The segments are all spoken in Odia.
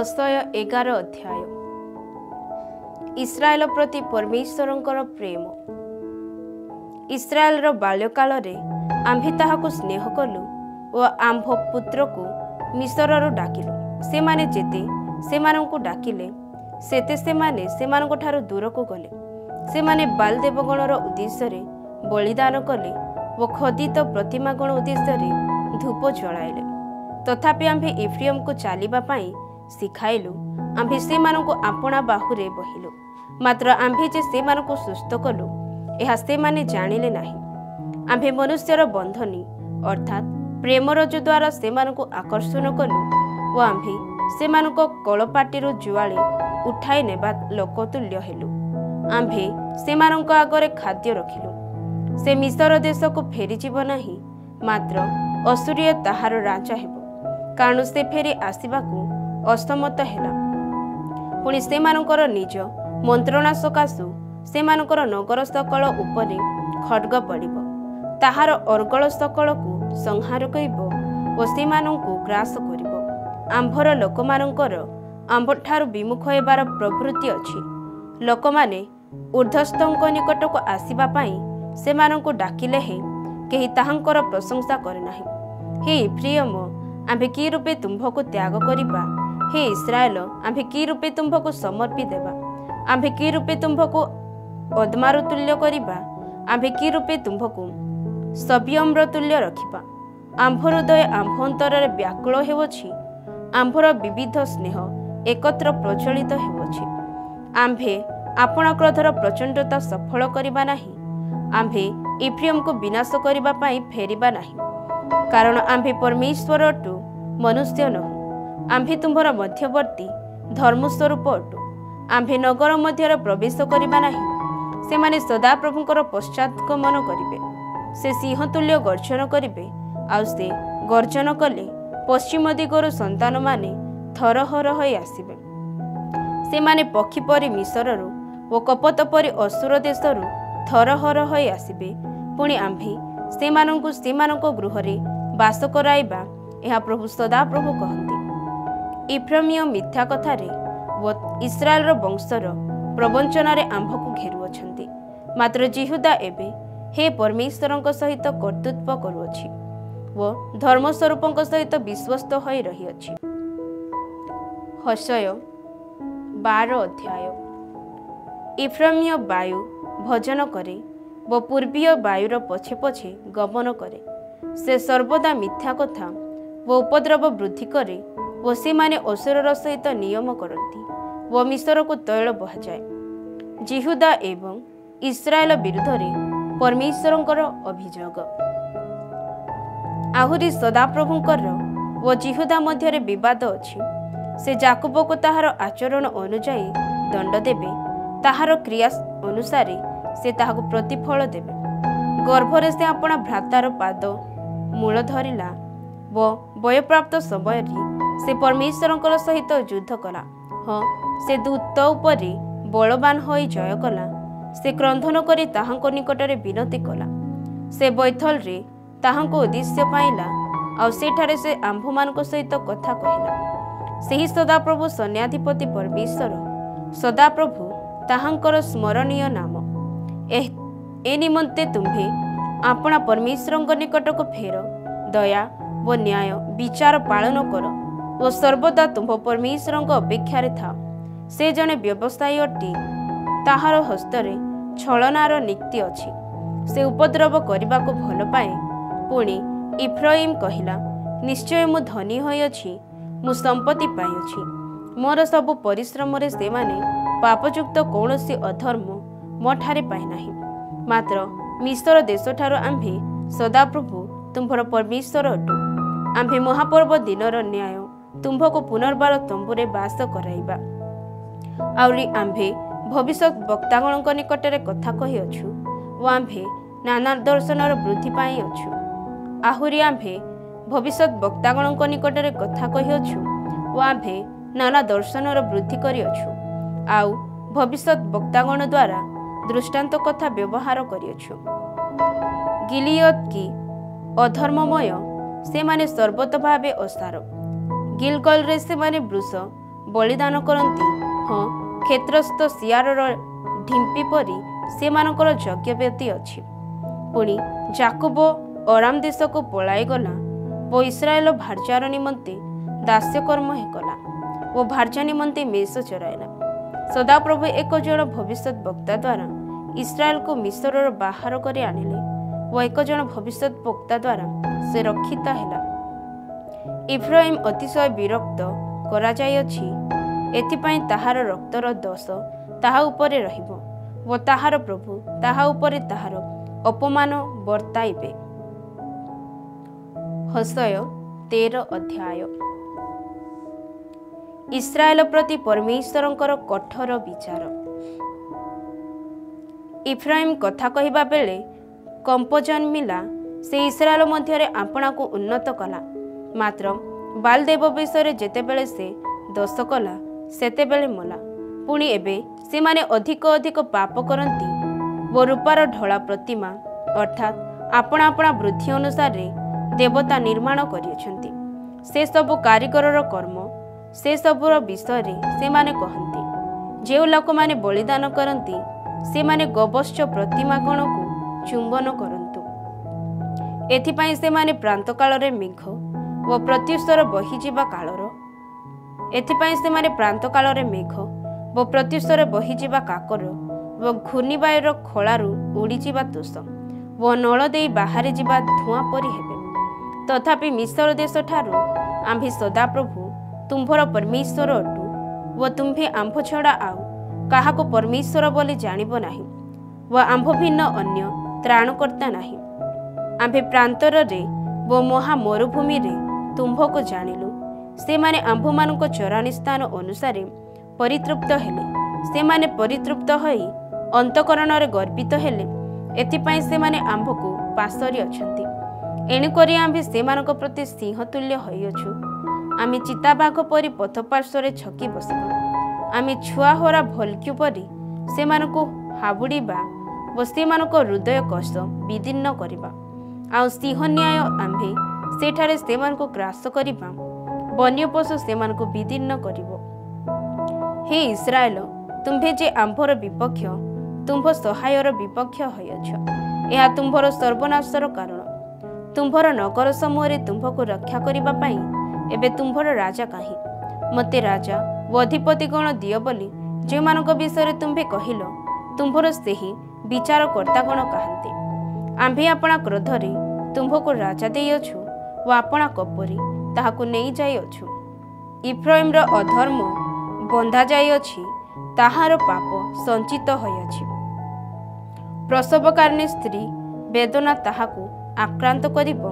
होशय 11 अध्याय। इस्राएल प्रति परमेश्वरंकर प्रेम। इस्राएल बाल्यकाल आम्भे ताहाकु स्नेह कलु और आम्भ पुत्र को मिस्ररु डाकिलु। सेमाने जेते सेमानंकु डाकिले सेते सेमाने सेमानंक ठारु दूर को गले। सेमाने बाल देवगणर उद्देश्य रे बलिदान कले और खदित प्रतिमा गण उद्देश्य रे धूप जलाइले। तथापि आम्भे इफ्रियम को चलिबा पई सिखाइलु। आम्भे सेमानंकु आपणा बाहुरे बहिलु। मात्र आम्भे जे सेमानंकु सुस्थ कलु एहा सेमाने जानिले नाही। आम्भे मनुष्यर बंधनी अर्थात प्रेमरज द्वारा सेमानंकु आकर्षण कलु और आम्भे सेमानंको कलपाटीरु जुआली उठाई नेबा लोकतुल्य हेलु। आम्भे सेमानंको आगरे खाद्य रखिलु। से मिस्र देश को फेरी जीव नाही, मात्र असुरीय ताहार राजा हेबो, कारण से फेरी आसिबाकू असमत हेला। पुणी सेमानंकर निज मंत्रणा सकाशु सेमानंकर नगर सकल उपरे खड्ग पड़िबो। ताहार अर्गल सकल को संहार करिबो और सेमानंकु ग्रास करिबो। आम्भर लोकमानंकर आम्भठारु विमुख हेबार प्रवृत्ति अछि। लोकमाने ऊर्ध्वस्थंक निकट को आसिबा पई सेमानंकु डाकिले हे केही ताहांकर प्रशंसा करे नाही। हे इफ्रियम, आम्भे कि रूपे तुम्भको त्याग करिबा? हे इस्राएल, आम्भे कि रूपे तुम्भको समर्पी देबा? आम्भे कि रूपे तुम्भको अदमारु तुल्य करिबा? आम्भे कि रूपे तुम्भको सबियम्र तुल्य रखिबा? आम्भ हृदय आम्भ अंतରରେ व्याकुल हेउछि। आम्भर विविध स्नेह एकत्र प्रचलित हेउछि। आम्भे आपण क्रोधर प्रचंडता सफल करिबा नाही। आम्भे इफ्रियम को विनाश करिबा पई फेरिबा नाही, कारण आम्भे परमेश्वर अटु, मनुष्य नहु। आम्भे तुम्भर मध्यवर्ती धर्मस्वरूप अटु। आम्भे नगर मध्यरे प्रवेश करिबा नाही। सेमाने सदा प्रभुंकर पश्चातगमन करिबे। से सिंह तुल्य गर्जन करिबे। आउ से गर्जन कले पश्चिम दिगरु संतान माने थरहर होई आसिबे। सेमाने पक्षी परि मिस्ररु ओ कपत परि असुर देशरु थरहर होई आसिबे। पुणी आम्भे सेमानंकु सेमानंको गृहरे बास कराइबा, एहा प्रभु सदा प्रभु कहंती। इफ्राइम मिथ्या कथारे व इस्राएल वंशर प्रवंचनारे आम्भकु घेरुअछंती, मात्र जिहुदा एबे हे परमेश्वरंक सहित कर्तृत्व करुअछि व धर्मस्वरूपंक सहित विश्वस्त होई रहिअछि। होशय 12 अध्याय। इफ्राइम वायु भजन करे व पूर्वीय वायुर पछे पछे गमन करे। से सर्वदा मिथ्या कथा व उपद्रव वृद्धि करे व सेमाने असुरर सहित नियम करती व मिस्र को तैल बहाजाए। जिहुदा एवं इस्राएल विरुद्धरे परमेश्वरंकर अभियोग। आहुरी सदाप्रभुंकर व जिहुदा मध्यरे विवाद अछि। से जाकोब को ताहार आचरण अनुଯାयी दंड देबे, ताहार क्रिया अनुसारे से ताहाको प्रतिफल देबे। गर्भरे से अपना भ्रातार पाद मूल धरिला व वयप्राप्त समय से परमेश्वरंकर सहित युद्ध कला। हाँ, से दूत उपरे बलवान होई जय कला। से क्रंधन करी ताहांको निकटरे विनती कला। से बैथल रे ताहांको उद्देश्य पाइला। आउ सेठारे से आम्भमानक सहित कथा कहिला। सेही सदाप्रभु सैन्याधिपति परमेश्वर, सदाप्रभु ताहांकर स्मरणीय नाम। ए निमंते तुम्भे आपणा परमेश्वरंक निकट को फेर, दया व न्याय विचार पालन कर और सर्वदा तुम्भ परमेश्वरंक अपेक्षा था। से जने व्यवसायी अटी, ताहार हस्तरे छलनार नीति अछि। से उपद्रव करने को भल पाए। पुणी इफ्राइम कहिला, निश्चय मु धनी होइअछि, मु संपत्ति पाइअछि। मोर सबु परिश्रम रे से माने पापयुक्त कौनसी अधर्म मोठारे पाए नाही। मात्र मिस्र देश ठारो आम्भे सदाप्रभु तुम्भर परमेश्वर अटु। आम्भे महापर्व दिनर न्याय तुम्भको पुनर्बार तंबुरे बास कराइबा। आउरी आम्भे भविष्यत वक्तागणक निकटरे कथा कहिअछु व आम्भे नाना दर्शनर वृद्धि पाई अछु। आहुरी आम्भे भविष्यत वक्तागणक निकटरे कथा कहिअछु व आम्भे नाना दर्शनर वृद्धि करिअछु। आउ भविष्यत वक्तागण द्वारा दृष्टांत कथा व्यवहार करिअछु। गिलियद की अधर्ममय से माने सर्वत भावे असार। गिलगल रे से माने वृष ବଳିଦାନ କରନ୍ତି, ହଁ କ୍ଷେତ୍ରସ୍ଥ ସିଆରର ଢିମ୍ପି ପରି ସେମାନଙ୍କର ଯଜ୍ଞବେଦୀ ଅଛି। ପୁଣି ଯାକୁବ ଅରାମ ଦେଶକୁ ପଳାଇଗଲା ଓ ଇସ୍ରାଏଲ ଭାର୍ଯ୍ୟାର ନିମନ୍ତେ ଦାସ୍ୟକର୍ମ କଲା ଓ ଭାର୍ଯ୍ୟା ନିମନ୍ତେ ମେଷ ଚରାଇଲା। ସଦାପ୍ରଭୁ ଏକ ଜଣ ଭବିଷ୍ୟତ ବକ୍ତା ଦ୍ୱାରା ଇସ୍ରାଏଲକୁ ମିଶ୍ରରୁ ବାହାର କରି ଆଣିଲେ ଓ ଏକ ଜଣ ଭବିଷ୍ୟତ ବକ୍ତା ଦ୍ୱାରା ସେ ରକ୍ଷିତ ହେଲା। ଇଫ୍ରାଇମ୍ ଅତିଶୟ ବିରକ୍ତ କରାଯାଇଅଛି, ଏଥିପାଇଁ ତାହାର ରକ୍ତର ଦୋଷ ତାହା ଉପରେ ରହିବ ଓ ତାହାର ପ୍ରଭୁ ତାହା ଉପରେ ତାହାର ଅପମାନ ବର୍ତ୍ତାଇବେ। ହୋସେୟ 13 ଅଧ୍ୟାୟ। ଇସ୍ରାଏଲ ପ୍ରତି ପରମେଶ୍ୱରଙ୍କର କଠୋର ବିଚାର। ଇଫ୍ରାଇମ୍ କଥା କହିବା ବେଳେ କମ୍ପ ଜନ୍ମିଲା, ସେ ଇସ୍ରାଏଲ ମଧ୍ୟରେ ଆପଣାକୁ ଉନ୍ନତ କଲା। ମାତ୍ର ବାଲ୍ ଦେବ ବିଷୟରେ ଯେତେବେଳେ ସେ ଦୋଷ କଲା, ସେତେବେଳେ ମଲା। ପୁଣି ଏବେ ସେମାନେ ଅଧିକ ଅଧିକ ପାପ କରନ୍ତି ଓ ରୂପାର ଢଳା ପ୍ରତିମା ଅର୍ଥାତ୍ ଆପଣା ଆପଣା ବୃଦ୍ଧି ଅନୁସାରେ ଦେବତା ନିର୍ମାଣ କରିଅଛନ୍ତି। ସେସବୁ କାରିଗରର କର୍ମ, ସେସବୁର ବିଷୟରେ ସେମାନେ କହନ୍ତି। ଯେଉଁ ଲୋକମାନେ ବଳିଦାନ କରନ୍ତି, ସେମାନେ ଗୋବତ୍ସ ପ୍ରତିମା ଗଣକୁ ଚୁମ୍ବନ କରନ୍ତୁ। ଏଥିପାଇଁ ସେମାନେ ପ୍ରାନ୍ତକାଳରେ ମେଘ ଓ ପ୍ରତ୍ୟୁଷର ବହିଯିବା କାଳର ବହିଯିବା କାକର ଓ ଘୂର୍ଣ୍ଣିବାୟୁର ଖୋଳାରୁ ଉଡ଼ିଯିବା ତୋଷ ଓ ନଳ ଦେଇ ବାହାରି ଯିବା ଧୂଆଁ ପରି ହେବେ। ତଥାପି ମିଶ୍ର ଦେଶଠାରୁ ଆମ୍ଭେ ସଦାପ୍ରଭୁ ତୁମ୍ଭର ପରମେଶ୍ୱର ଅଟୁ ଓ ତୁମ୍ଭେ ଆମ୍ଭ ଛଡ଼ା ଆଉ କାହାକୁ ପରମେଶ୍ୱର ବୋଲି ଜାଣିବ ନାହିଁ ଓ ଆମ୍ଭ ଭିନ୍ନ ଅନ୍ୟ ତ୍ରାଣକର୍ତ୍ତା ନାହିଁ। ଆମ୍ଭେ ପ୍ରାନ୍ତରରେ ଓ ମହା ମରୁଭୂମିରେ ତୁମ୍ଭକୁ ଜାଣିଲୁ। ସେମାନେ ଆମ୍ଭମାନଙ୍କ ଚରାଣୀ ସ୍ଥାନ ଅନୁସାରେ ପରିତୃପ୍ତ ହେଲେ। ସେମାନେ ପରିତୃପ୍ତ ହୋଇ ଅନ୍ତଃକରଣରେ ଗର୍ବିତ ହେଲେ, ଏଥିପାଇଁ ସେମାନେ ଆମ୍ଭକୁ ପାଶୋରି ଅଛନ୍ତି। ଏଣୁକରି ଆମ୍ଭେ ସେମାନଙ୍କ ପ୍ରତି ସିଂହ ତୁଲ୍ୟ ହୋଇଅଛୁ। ଆମେ ଚିତାବାଘ ପରି ପଥ ପାର୍ଶ୍ୱରେ ଛକି ବସିବା। ଆମେ ଛୁଆହରା ଭଲ୍କ୍ୟୁ ପରି ସେମାନଙ୍କୁ ହାବୁଡ଼ିବା ଓ ସେମାନଙ୍କ ହୃଦୟ କୋଷ ବିଦୀର୍ଣ୍ଣ କରିବା। ଆଉ ସିଂହ ନ୍ୟାୟ ଆମ୍ଭେ ସେଠାରେ ସେମାନଙ୍କୁ ଗ୍ରାସ କରିବା। ବନ୍ୟ ପଶୁ ସେମାନଙ୍କୁ ବିଦୀର୍ଣ୍ଣ କରିବ। ହେ ଇସ୍ରାଏଲ, ତୁମ୍ଭେ ଯେ ଆମ୍ଭର ବିପକ୍ଷ, ତୁମ୍ଭ ସହାୟର ବିପକ୍ଷ ହୋଇଅଛ। ଏହା ତୁମ୍ଭର ସର୍ବନାଶର କାରଣ। ତୁମ୍ଭର ନଗର ସମୂହରେ ତୁମ୍ଭକୁ ରକ୍ଷା କରିବା ପାଇଁ ଏବେ ତୁମ୍ଭର ରାଜା କାହିଁ? ମୋତେ ରାଜା ଓ ଅଧିପତି ଗଣ ଦିଅ ବୋଲି ଯେଉଁମାନଙ୍କ ବିଷୟରେ ତୁମ୍ଭେ କହିଲ, ତୁମ୍ଭର ସେହି ବିଚାରକର୍ତ୍ତାଗଣ କାହାନ୍ତି? ଆମ୍ଭେ ଆପଣା କ୍ରୋଧରେ ତୁମ୍ଭକୁ ରାଜା ଦେଇଅଛୁ ଓ ଆପଣା କୋପରେ ତାହାକୁ ନେଇଯାଇଅଛୁ। ଇଫ୍ରାଇମ୍ର ଅଧର୍ମ ବନ୍ଧା ଯାଇଅଛି, ତାହାର ପାପ ସଞ୍ଚିତ ହୋଇଅଛି। ପ୍ରସବକାରିଣୀ ସ୍ତ୍ରୀ ବେଦନା ତାହାକୁ ଆକ୍ରାନ୍ତ କରିବ।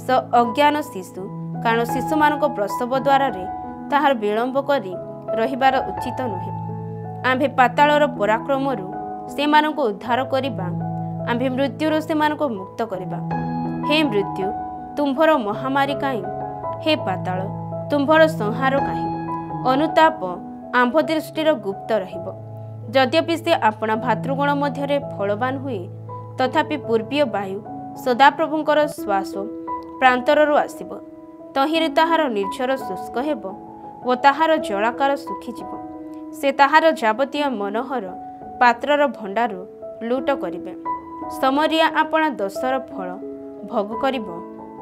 ସେ ଅଜ୍ଞାନ ଶିଶୁ, କାରଣ ଶିଶୁମାନଙ୍କ ପ୍ରସବ ଦ୍ୱାରରେ ତାହାର ବିଳମ୍ବ କରି ରହିବାର ଉଚିତ ନୁହେଁ। ଆମ୍ଭେ ପାତାଳର ପରାକ୍ରମରୁ ସେମାନଙ୍କୁ ଉଦ୍ଧାର କରିବା, ଆମ୍ଭେ ମୃତ୍ୟୁରୁ ସେମାନଙ୍କୁ ମୁକ୍ତ କରିବା। ହେ ମୃତ୍ୟୁ, ତୁମ୍ଭର ମହାମାରୀ କାହିଁ? ହେ ପାତାଳ, ତୁମ୍ଭର ସଂହାର କାହିଁ? ଅନୁତାପ ଆମ୍ଭ ଦୃଷ୍ଟିର ଗୁପ୍ତ ରହିବ। ଯଦ୍ୟପି ସେ ଆପଣା ଭାତୃଗଣ ମଧ୍ୟରେ ଫଳବାନ ହୁଏ, ତଥାପି ପୂର୍ବୀୟ ବାୟୁ ସଦାପ୍ରଭୁଙ୍କର ଶ୍ୱାସ ପ୍ରାନ୍ତରରୁ ଆସିବ। ତହିଁରେ ତାହାର ନିର୍ଝର ଶୁଷ୍କ ହେବ ଓ ତାହାର ଜଳାକାର ଶୁଖିଯିବ। ସେ ତାହାର ଯାବତୀୟ ମନୋହର ପାତ୍ରର ଭଣ୍ଡାରୁ ଲୁଟ କରିବେ। ସମରିଆ ଆପଣା ଦୋଷର ଫଳ ଭୋଗ କରିବ,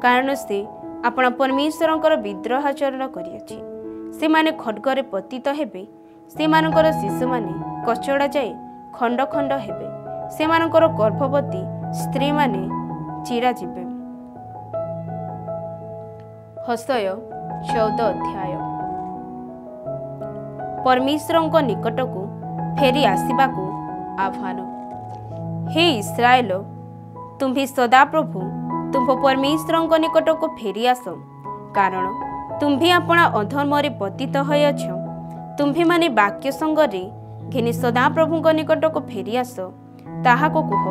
କାରଣ ସେ ଆପଣା ପରମେଶ୍ୱରଙ୍କର ବିଦ୍ରୋହାଚରଣ କରିଅଛି। ସେମାନେ ଖଡ୍ଗରେ ପତିତ ହେବେ, ସେମାନଙ୍କର ଶିଶୁମାନେ କଚଡ଼ା ଯାଇ ଖଣ୍ଡ ଖଣ୍ଡ ହେବେ, ସେମାନଙ୍କର ଗର୍ଭବତୀ ସ୍ତ୍ରୀମାନେ ଚିରା ଯିବେ। ହୋସେୟ 14 ଅଧ୍ୟାୟ। ପରମେଶ୍ୱରଙ୍କ ନିକଟକୁ ଫେରି ଆସିବାକୁ ଆହ୍ୱାନ। ହେ ଇସ୍ରାଏଲ, ତୁମ୍ଭେ ସଦାପ୍ରଭୁ ତୁମ୍ଭ ପରମେଶ୍ୱରଙ୍କ ନିକଟକୁ ଫେରି ଆସ, କାରଣ ତୁମ୍ଭେ ଆପଣା ଅଧର୍ମରେ ପତିତ ହୋଇଅଛ। ତୁମ୍ଭେମାନେ ବାକ୍ୟ ସଙ୍ଗରେ ଘେନି ସଦାପ୍ରଭୁଙ୍କ ନିକଟକୁ ଫେରି ଆସ। ତାହାକୁ କୁହ,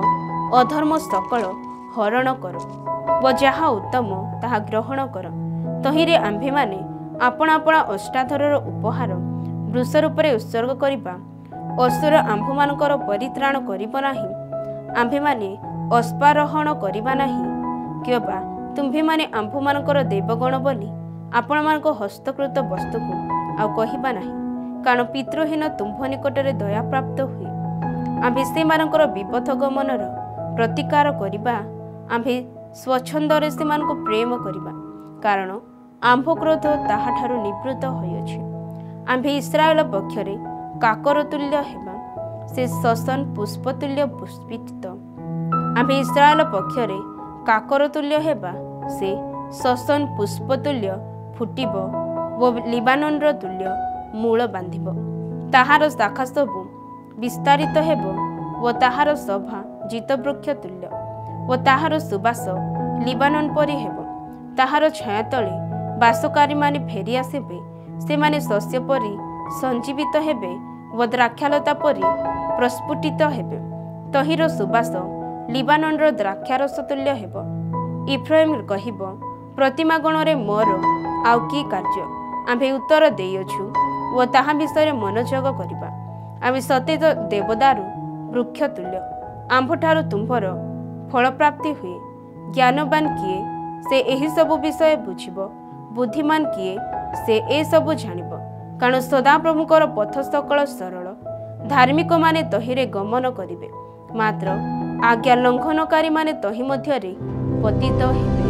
ଅଧର୍ମ ସକଳ ହରଣ କର ଓ ଯାହା ଉତ୍ତମ ତାହା ଗ୍ରହଣ କର। ତହିଁରେ ଆମ୍ଭେମାନେ ଆପଣା ଆପଣା ଅଷ୍ଟାଧରର ଉପହାର ବୃଷ ରୂପରେ ଉତ୍ସର୍ଗ କରିବା। ଅସୁର ଆମ୍ଭମାନଙ୍କର ପରିତ୍ରାଣ କରିବ ନାହିଁ। ଆମ୍ଭେମାନେ ଅଶ୍ୱାରୋହଣ କରିବା ନାହିଁ, କିମ୍ବା ତୁମ୍ଭେମାନେ ଆମ୍ଭମାନଙ୍କର ଦେବଗଣ ବୋଲି ଆପଣମାନଙ୍କ ହସ୍ତକୃତ ବସ୍ତୁକୁ ଆଉ କହିବା ନାହିଁ। କାରଣ ପିତୃହୀନ ତୁମ୍ଭ ନିକଟରେ ଦୟା ପ୍ରାପ୍ତ ହୁଏ। ଆମ୍ଭେ ସେମାନଙ୍କର ବିପଥ ଗମନର ପ୍ରତିକାର କରିବା, ଆମ୍ଭେ ସ୍ୱଚ୍ଛନ୍ଦରେ ସେମାନଙ୍କୁ ପ୍ରେମ କରିବା, କାରଣ ଆମ୍ଭ କ୍ରୋଧ ତାହାଠାରୁ ନିବୃତ୍ତ ହୋଇଅଛି। ଆମ୍ଭେ ଇସ୍ରାଏଲ ପକ୍ଷରେ କାକର ତୁଲ୍ୟ ହେବା, ସେ ଶସନ ପୁଷ୍ପତୁଲ୍ୟ ପୁଷ୍ପିତ। ଆମ୍ଭେ ଇସ୍ରାଏଲ ପକ୍ଷରେ କାକର ତୁଲ୍ୟ ହେବା, ସେ ଶସନ ପୁଷ୍ପତୁଲ୍ୟ ଫୁଟିବ ଓ ଲିବାନନର ତୁଲ୍ୟ ମୂଳ ବାନ୍ଧିବ। ତାହାର ଶାଖା ସବୁ ବିସ୍ତାରିତ ହେବ ଓ ତାହାର ସଭା ଜିତବୃକ୍ଷ ତୁଲ୍ୟ ଓ ତାହାର ସୁବାସ ଲିବାନନ ପରି ହେବ। ତାହାର ଛାୟା ତଳେ ବାସକାରୀମାନେ ଫେରି ଆସିବେ, ସେମାନେ ଶସ୍ୟ ପରି ସଞ୍ଜୀବିତ ହେବେ ଓ ଦ୍ରାକ୍ଷାଲତା ପରି ପ୍ରସ୍ଫୁଟିତ ହେବେ। ତହିଁର ସୁବାସ ଲିବାନନର ଦ୍ରାକ୍ଷାରସ ତୁଲ୍ୟ ହେବ। ଇଫ୍ରାଇମ୍ କହିବ, ପ୍ରତିମା ଗଣରେ ମୋର ଆଉ କି କାର୍ଯ୍ୟ? ଆମ୍ଭେ ଉତ୍ତର ଦେଇଅଛୁ ଓ ତାହା ବିଷୟରେ ମନୋଯୋଗ କରିବା। ଆମେ ସତେଜ ଦେବଦାରୁ ବୃକ୍ଷ ତୁଲ୍ୟ, ଆମ୍ଭଠାରୁ ତୁମ୍ଭର ଫଳପ୍ରାପ୍ତି ହୁଏ। ଜ୍ଞାନବାନ କିଏ? ସେ ଏହିସବୁ ବିଷୟ ବୁଝିବ। ବୁଦ୍ଧିମାନ କିଏ? ସେ ଏସବୁ ଜାଣିବ। କାରଣ ସଦାପ୍ରଭୁଙ୍କର ପଥ ସକଳ ସରଳ, ଧାର୍ମିକମାନେ ତହିଁରେ ଗମନ କରିବେ, ମାତ୍ର ଆଜ୍ଞା ଲଙ୍ଘନକାରୀମାନେ ତହିଁ ମଧ୍ୟରେ ପତିତ ହେବେ।